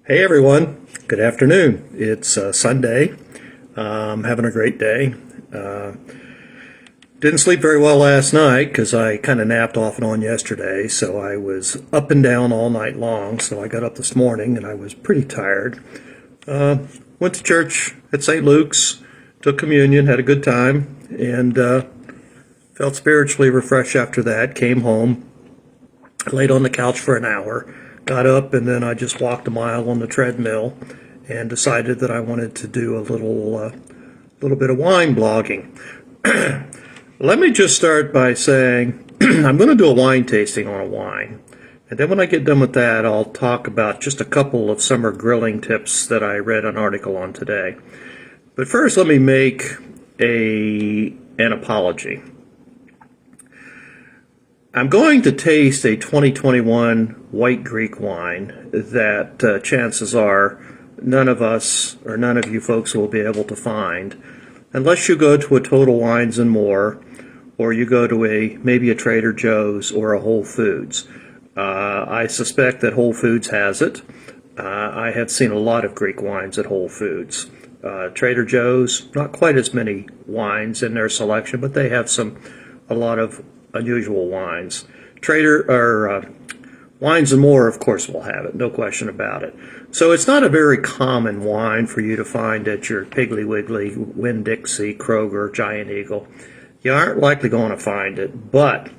Hey everyone, good afternoon. It's Sunday. Having a great day. Didn't sleep very well last night because I kind of napped off and on yesterday, so I was up and down all night long. So I got up this morning and I was pretty tired. Went to church at St. Luke's, took communion, had a good time, and felt spiritually refreshed after that. Came home, laid on the couch for an hour. Got up and then I just walked a mile on the treadmill and decided that I wanted to do a little bit of wine blogging. Let me just start by saying I'm going to do a wine tasting on a wine. And then when I get done with that, I'll talk about just a couple of summer grilling tips that I read an article on today. But first, let me make an apology. I'm going to taste a 2021 white Greek wine that chances are none of us or none of you folks will be able to find unless you go to a Total Wines and More, or you go to maybe a Trader Joe's or a Whole Foods. I suspect that Whole Foods has it. I have seen a lot of Greek wines at Whole Foods. Trader Joe's, not quite as many wines in their selection, but they have a lot of unusual wines. Wines and More, of course, will have it, no question about it. So it's not a very common wine for you to find at your Piggly Wiggly, Winn-Dixie, Kroger, Giant Eagle. You aren't likely going to find it, but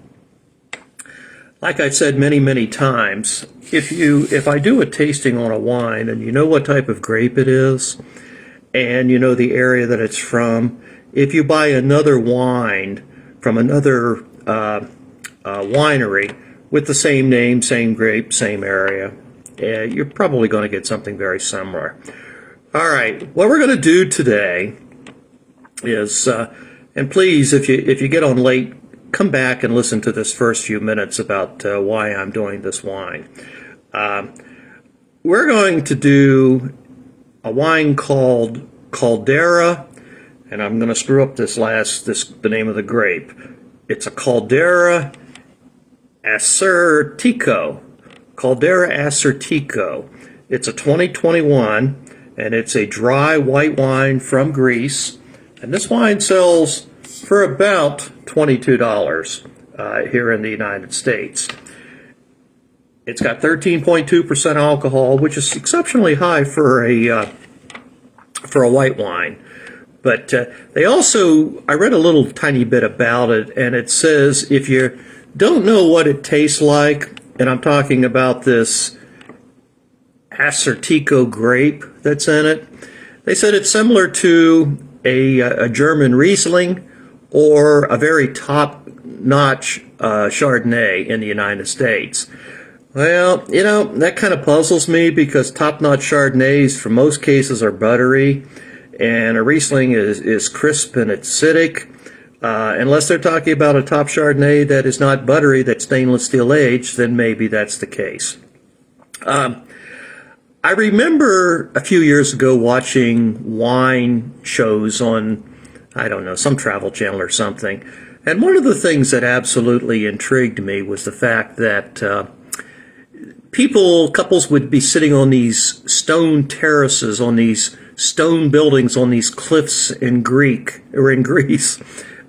like I've said many, many times, if I do a tasting on a wine and you know what type of grape it is and you know the area that it's from, if you buy another wine from another winery with the same name, same grape, same area, you're probably going to get something very similar. All right, what we're going to do today is, and please, if you get on late, come back and listen to this first few minutes about why I'm doing this wine. We're going to do a wine called Kaldera, and I'm going to screw up the name of the grape. It's a Kaldera Assyrtiko. Kaldera Assyrtiko. It's a 2021, and it's a dry white wine from Greece. And this wine sells for about $22 here in the United States. It's got 13.2% alcohol, which is exceptionally high for a white wine. But I read a little tiny bit about it, and it says if you don't know what it tastes like, and I'm talking about this Assyrtiko grape that's in it, they said it's similar to a German Riesling or a very top-notch Chardonnay in the United States. Well, that kind of puzzles me because top-notch Chardonnays, for most cases, are buttery, and a Riesling is crisp and acidic. Unless they're talking about a top Chardonnay that is not buttery, that's stainless steel aged, then maybe that's the case. I remember a few years ago watching wine shows on, I don't know, some travel channel or something. And one of the things that absolutely intrigued me was the fact that couples would be sitting on these stone terraces, on these stone buildings, on these cliffs in Greece,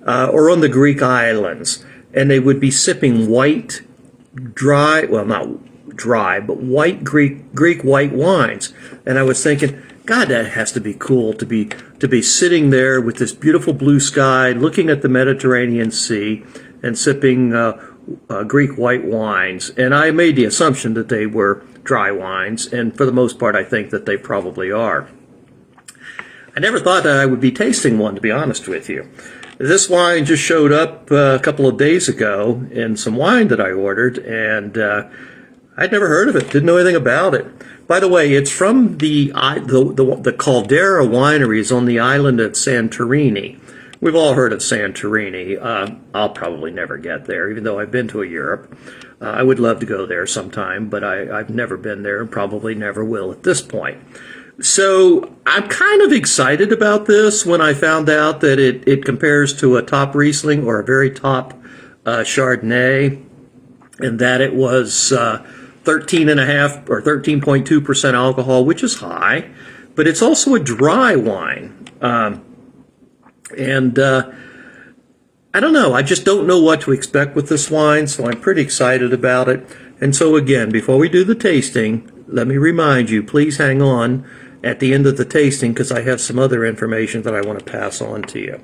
or on the Greek islands, and they would be sipping white, dry, well, not dry, but white Greek white wines. And I was thinking, God, that has to be cool to be sitting there with this beautiful blue sky, looking at the Mediterranean Sea, and sipping Greek white wines. And I made the assumption that they were dry wines, and for the most part, I think that they probably are. I never thought that I would be tasting one, to be honest with you. This wine just showed up a couple of days ago in some wine that I ordered, and I'd never heard of it, didn't know anything about it. By the way, it's from the Kaldera wineries on the island of Santorini. We've all heard of Santorini. I'll probably never get there, even though I've been to Europe. I would love to go there sometime, but I've never been there and probably never will at this point. So I'm kind of excited about this when I found out that it compares to a top Riesling or a very top Chardonnay, and that it was 13.5 or 13.2% alcohol, which is high, but it's also a dry wine. And I don't know. I just don't know what to expect with this wine, so I'm pretty excited about it. And so again, before we do the tasting, let me remind you, please hang on at the end of the tasting because I have some other information that I want to pass on to you.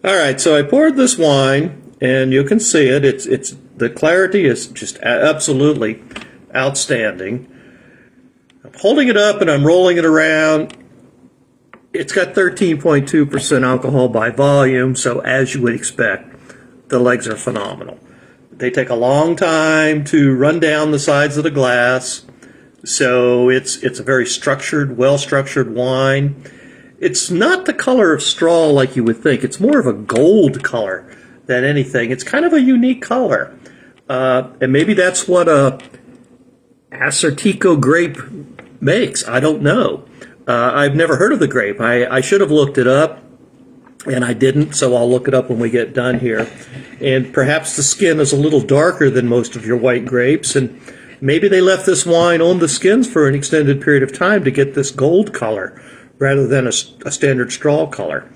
All right, so I poured this wine, and you can see it. It's the clarity is just absolutely outstanding. I'm holding it up and I'm rolling it around. It's got 13.2% alcohol by volume, so as you would expect, the legs are phenomenal. They take a long time to run down the sides of the glass, so it's a very structured, well-structured wine. It's not the color of straw like you would think. It's more of a gold color than anything. It's kind of a unique color, and maybe that's what a Assyrtiko grape makes. I don't know. I've never heard of the grape. I should have looked it up, and I didn't, so I'll look it up when we get done here. And perhaps the skin is a little darker than most of your white grapes, and maybe they left this wine on the skins for an extended period of time to get this gold color rather than a standard straw color.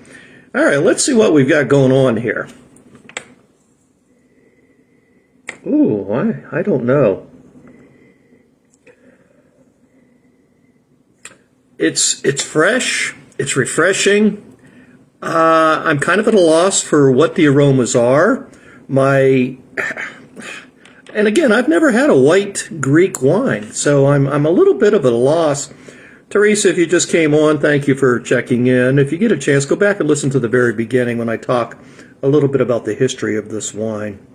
All right, let's see what we've got going on here. Ooh, I don't know. It's fresh. It's refreshing. I'm kind of at a loss for what the aromas are. And again, I've never had a white Greek wine, so I'm a little bit of a loss. Teresa, if you just came on, thank you for checking in. If you get a chance, go back and listen to the very beginning when I talk a little bit about the history of this wine.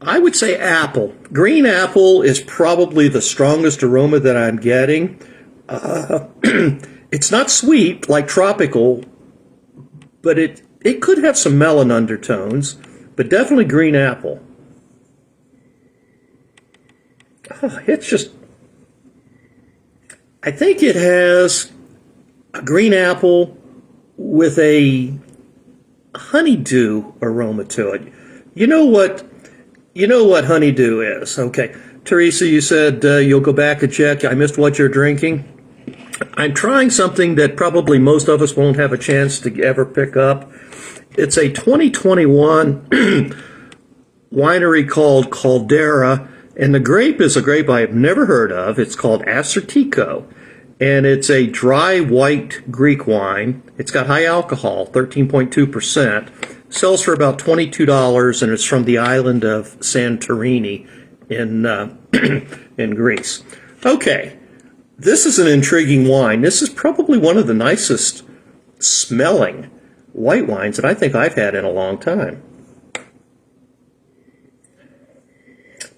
I would say apple. Green apple is probably the strongest aroma that I'm getting. It's not sweet like tropical, but it could have some melon undertones, but definitely green apple. Oh, it's just, I think it has a green apple with a honeydew aroma to it. You know what honeydew is. Okay. Teresa, you said you'll go back and check. I missed what you're drinking. I'm trying something that probably most of us won't have a chance to ever pick up. It's a 2021 winery called Kaldera, and the grape is a grape I have never heard of. It's called Assyrtiko, and it's a dry white Greek wine. It's got high alcohol, 13.2%. Sells for about $22, and it's from the island of Santorini in Greece. Okay, this is an intriguing wine. This is probably one of the nicest smelling white wines that I think I've had in a long time.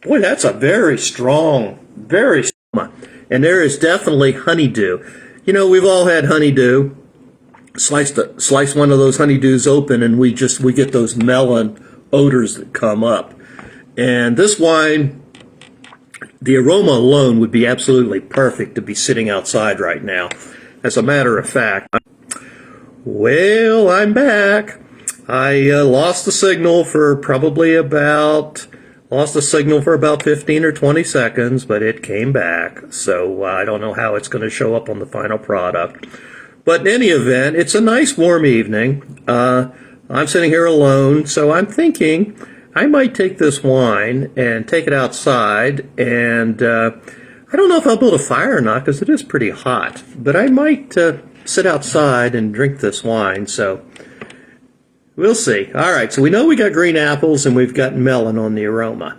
Boy, that's a very strong, and there is definitely honeydew. You know, we've all had honeydew. Slice one of those honeydews open, and we get those melon odors that come up. And this wine, the aroma alone would be absolutely perfect to be sitting outside right now. As a matter of fact, well, I'm back. I lost the signal for about 15 or 20 seconds, but it came back. So I don't know how it's going to show up on the final product. But in any event, it's a nice warm evening. I'm sitting here alone, so I'm thinking I might take this wine and take it outside. And I don't know if I'll build a fire or not because it is pretty hot. But I might sit outside and drink this wine, so we'll see. All right, so we know we got green apples and we've got melon on the aroma.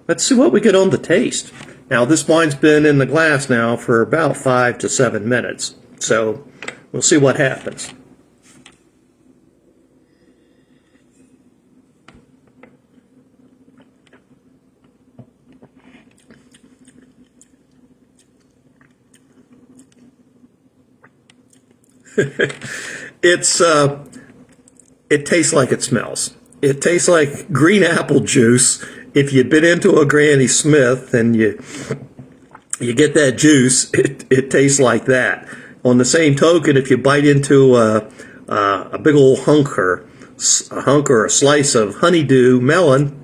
Let's see what we get on the taste. Now, this wine's been in the glass now for about 5 to 7 minutes, so we'll see what happens. It tastes like it smells. It tastes like green apple juice. If you've been into a Granny Smith and you get that juice, it tastes like that. On the same token, if you bite into a big old hunk or a slice of honeydew melon,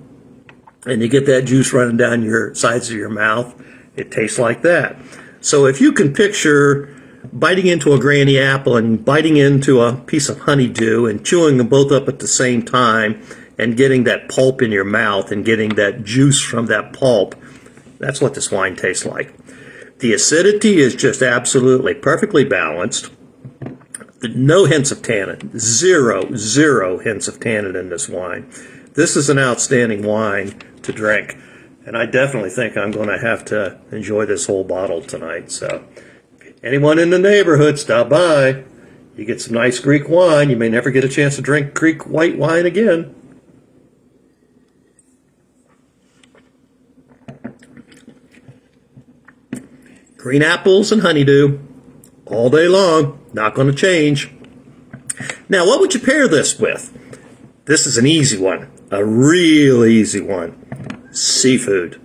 and you get that juice running down your sides of your mouth. It tastes like that. So if you can picture biting into a granny apple and biting into a piece of honeydew and chewing them both up at the same time and getting that pulp in your mouth and getting that juice from that pulp, that's what this wine tastes like. The acidity is just absolutely perfectly balanced. No hints of tannin. Zero hints of tannin in this wine. This is an outstanding wine to drink, and I definitely think I'm going to have to enjoy this whole bottle tonight. So anyone in the neighborhood, stop by. You get some nice Greek wine. You may never get a chance to drink Greek white wine again. Green apples and honeydew all day long. Not going to change. Now, what would you pair this with? This is an easy one. A real easy one. Seafood.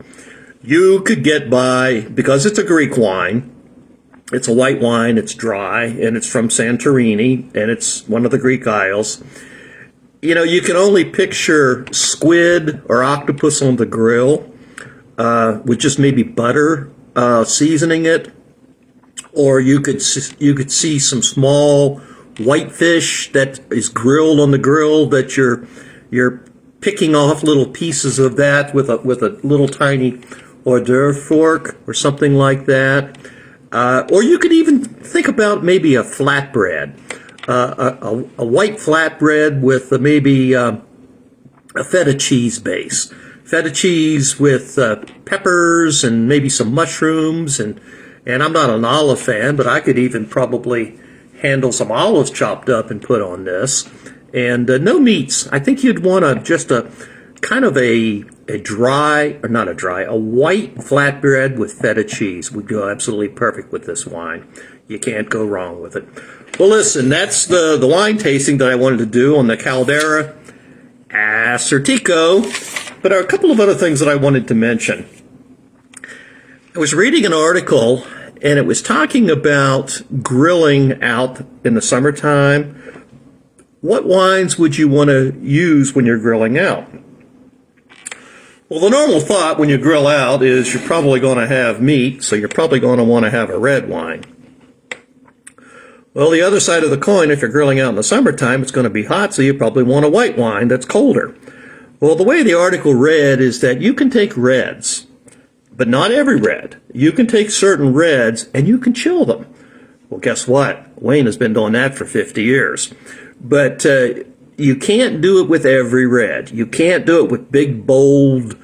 You could get by, because it's a Greek wine, it's a white wine, it's dry, and it's from Santorini, and it's one of the Greek Isles. You know, you can only picture squid or octopus on the grill with just maybe butter seasoning it, or you could see some small whitefish that is grilled on the grill that you're picking off little pieces of that with a little tiny hors d'oeuvre fork or something like that. Or you could even think about maybe a flatbread, a white flatbread with maybe a feta cheese base. Feta cheese with peppers and maybe some mushrooms, and I'm not an olive fan, but I could even probably handle some olives chopped up and put on this. And no meats. I think you'd want just a kind of a dry, or not a dry, a white flatbread with feta cheese would go absolutely perfect with this wine. You can't go wrong with it. Well, listen, that's the wine tasting that I wanted to do on the Kaldera Assyrtiko. But there are a couple of other things that I wanted to mention. I was reading an article, and it was talking about grilling out in the summertime. What wines would you want to use when you're grilling out? Well, the normal thought when you grill out is you're probably going to have meat, so you're probably going to want to have a red wine. Well, the other side of the coin, if you're grilling out in the summertime, it's going to be hot, so you probably want a white wine that's colder. Well, the way the article read is that you can take reds, but not every red. You can take certain reds and you can chill them. Well, guess what? Wayne has been doing that for 50 years. But you can't do it with every red. You can't do it with big, bold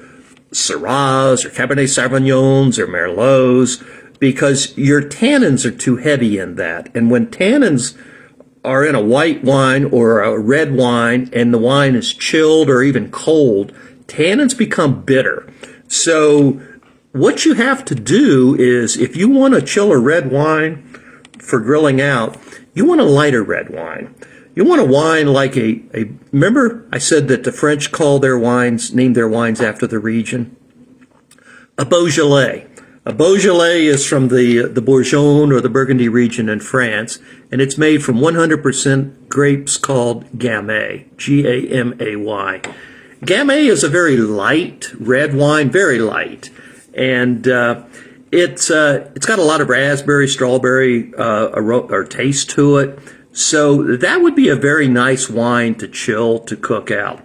Syrahs or Cabernet Sauvignons or Merlots because your tannins are too heavy in that. And when tannins are in a white wine or a red wine and the wine is chilled or even cold, tannins become bitter. So what you have to do is, if you want to chill a red wine for grilling out, you want a lighter red wine. You want a wine like remember I said that the French call their wines, name their wines after the region? A Beaujolais. A Beaujolais is from the Bourgogne or the Burgundy region in France, and it's made from 100% grapes called Gamay, Gamay. Gamay is a very light red wine, very light, and it's got a lot of raspberry, strawberry or taste to it. So that would be a very nice wine to chill, to cook out.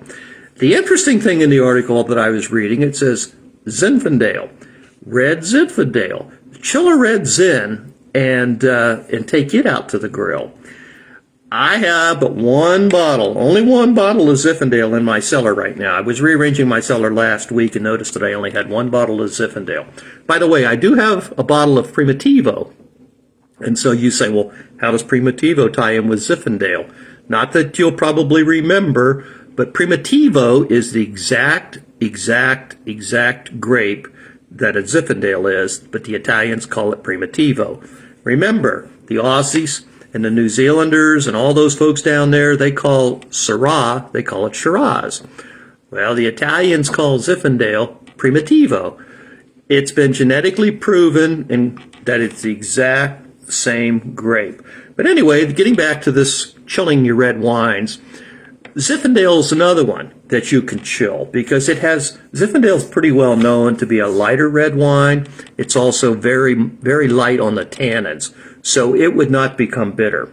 The interesting thing in the article that I was reading, it says Zinfandel. Red Zinfandel. Chill a red Zin and take it out to the grill. I have but one bottle, only one bottle of Zinfandel in my cellar right now. I was rearranging my cellar last week and noticed that I only had one bottle of Zinfandel. By the way, I do have a bottle of Primitivo. And so you say, well, how does Primitivo tie in with Zinfandel? Not that you'll probably remember, but Primitivo is the exact grape that a Zinfandel is, but the Italians call it Primitivo. Remember, the Aussies and the New Zealanders and all those folks down there, they call Syrah, they call it Shiraz. Well, the Italians call Zinfandel Primitivo. It's been genetically proven that it's the exact same grape. But anyway, getting back to this chilling your red wines, Zinfandel is another one that you can chill because Zinfandel is pretty well known to be a lighter red wine. It's also very, very light on the tannins, so it would not become bitter.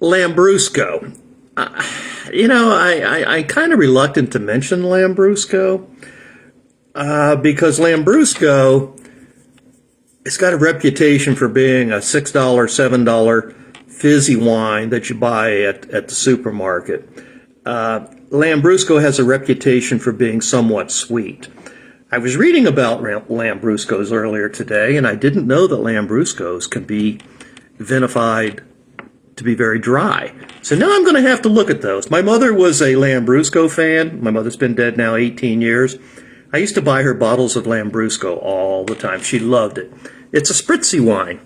Lambrusco. I'm kind of reluctant to mention Lambrusco because Lambrusco has got a reputation for being a $6, $7 fizzy wine that you buy at the supermarket. Lambrusco has a reputation for being somewhat sweet. I was reading about Lambruscos earlier today, and I didn't know that Lambruscos can be vinified to be very dry. So now I'm going to have to look at those. My mother was a Lambrusco fan. My mother's been dead now 18 years. I used to buy her bottles of Lambrusco all the time. She loved it. It's a spritzy wine.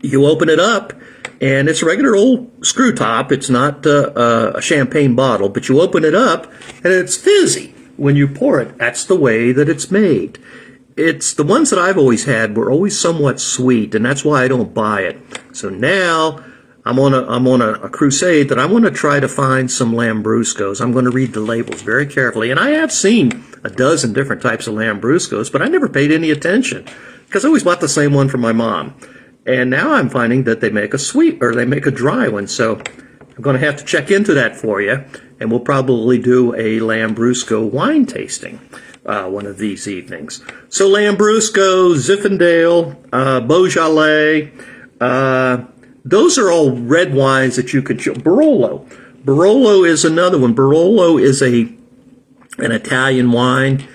You open it up, and it's a regular old screw top. It's not a champagne bottle, but you open it up, and it's fizzy when you pour it. That's the way that it's made. It's the ones that I've always had were always somewhat sweet, and that's why I don't buy it. So now I'm on a crusade that I want to try to find some Lambruscos. I'm going to read the labels very carefully, and I have seen a dozen different types of Lambruscos, but I never paid any attention because I always bought the same one for my mom. And now I'm finding that they make a dry one. So I'm going to have to check into that for you, and we'll probably do a Lambrusco wine tasting one of these evenings. So Lambrusco, Zinfandel, Beaujolais, those are all red wines that you can chill. Barolo. Barolo is another one. Barolo is an Italian wine.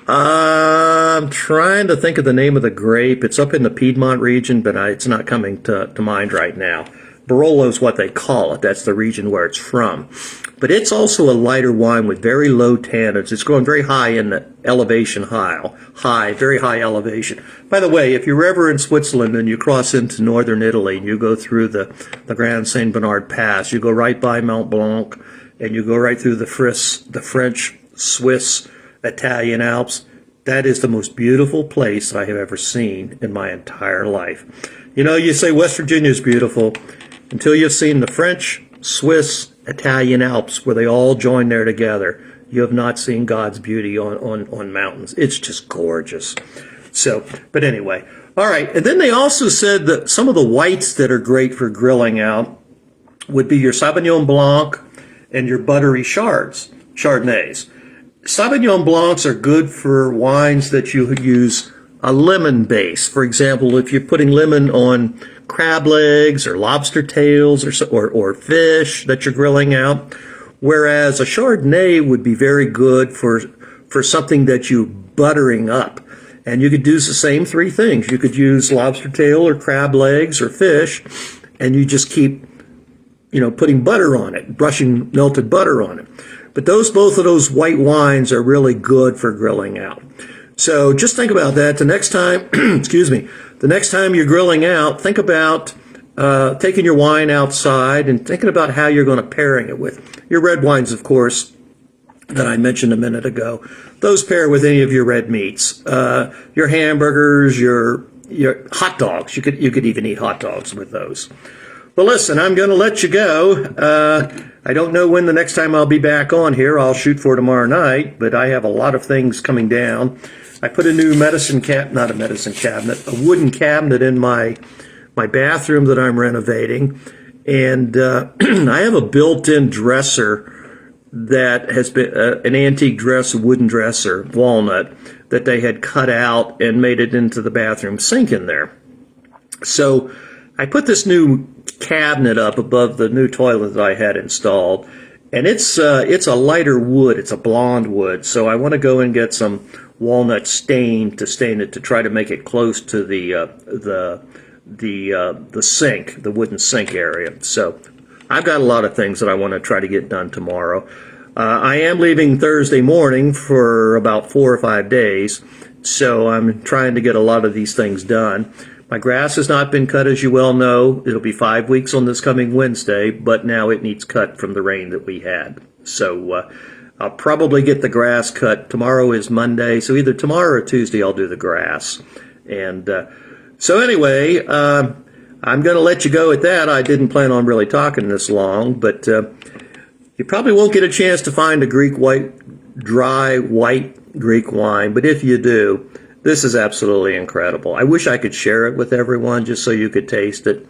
I'm trying to think of the name of the grape. It's up in the Piedmont region, but it's not coming to mind right now. Barolo is what they call it. That's the region where it's from. But it's also a lighter wine with very low tannins. It's going very high in the elevation, very high elevation. By the way, if you're ever in Switzerland and you cross into northern Italy and you go through the Grand Saint Bernard Pass, you go right by Mont Blanc and you go right through the French, Swiss, Italian Alps. That is the most beautiful place I have ever seen in my entire life. You say West Virginia is beautiful until you've seen the French, Swiss, Italian Alps where they all join there together. You have not seen God's beauty on mountains. It's just gorgeous. So, but anyway. All right. And then they also said that some of the whites that are great for grilling out would be your Sauvignon Blanc and your buttery Chardonnays. Sauvignon Blancs are good for wines that you use a lemon base. For example, if you're putting lemon on crab legs or lobster tails or fish that you're grilling out, whereas a Chardonnay would be very good for something that you're buttering up. And you could do the same three things. You could use lobster tail or crab legs or fish, and you just keep, putting butter on it, brushing melted butter on it. But both of those white wines are really good for grilling out. So just think about that. The next time, the next time you're grilling out, think about taking your wine outside and thinking about how you're going to pairing it with your red wines, of course, that I mentioned a minute ago. Those pair with any of your red meats, your hamburgers, your hot dogs. You could even eat hot dogs with those. Well, listen, I'm going to let you go. I don't know when the next time I'll be back on here. I'll shoot for tomorrow night, but I have a lot of things coming down. I put a new a wooden cabinet in my bathroom that I'm renovating, and I have a built-in dresser that has been an antique wooden dresser, walnut, that they had cut out and made it into the bathroom sink in there. So I put this new cabinet up above the new toilet that I had installed, and it's a lighter wood. It's a blonde wood, so I want to go and get some walnut stain to stain it to try to make it close to the sink, the wooden sink area. So I've got a lot of things that I want to try to get done tomorrow. I am leaving Thursday morning for about 4 or 5 days, so I'm trying to get a lot of these things done. My grass has not been cut, as you well know. It'll be 5 weeks on this coming Wednesday, but now it needs cut from the rain that we had. So I'll probably get the grass cut. Tomorrow is Monday, so either tomorrow or Tuesday I'll do the grass. And so anyway, I I'm going to let you go at that. I didn't plan on really talking this long, but you probably won't get a chance to find a dry white Greek wine. But if you do, this is absolutely incredible. I wish I could share it with everyone just so you could taste it.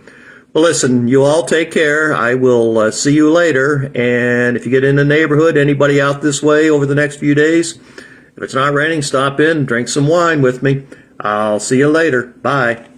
Well, listen, you all take care. I will see you later. And if you get in the neighborhood, anybody out this way over the next few days, if it's not raining, stop in, drink some wine with me. I'll see you later. Bye.